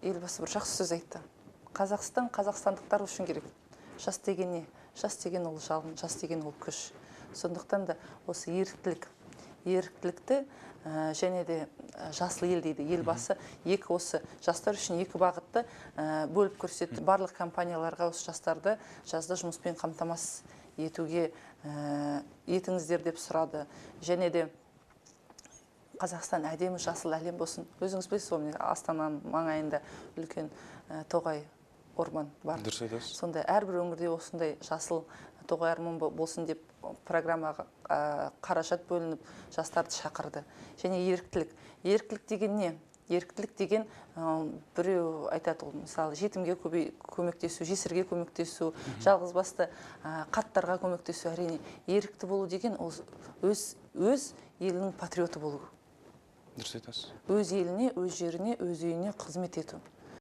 елбасы бір жақсы сөз айтты. Қазақстан қазақстандықтар үшін керек. Жас деген не? Жас деген ол жалын, жас деген ол күш. Сондықтан да осы еріктілікті және де жасыл ел дейді. Елбасы осы жастар үшін екі бағытты бөліп көрсетті. Барлық компанияларға осы жастарды жазда жұмыспен қамтамасыз етіңіздер деп сұрады. Және де Қазақстан әдемі жасыл әлем болсын. Өзіңіз білесіз ғой, Астананың маңайында үлкен тоғай орман бар. Сонда әрбір өңірде осындай жасыл тоғай орман болсын деп программаға қаражат бөлініп жастарды шақырды. Және еріктілік деген не? Еріктілік деген біреу айтады, мысалы жетімге көмектесу, жесірге көмектесу, жалғызбасты қарттарға көмектесу. Әрине, ерікті болу деген ол өз елінің патриоты болу. Дұрыс айтасыз. Өз еліне, өз жеріне, өз үйіне қызмет ету.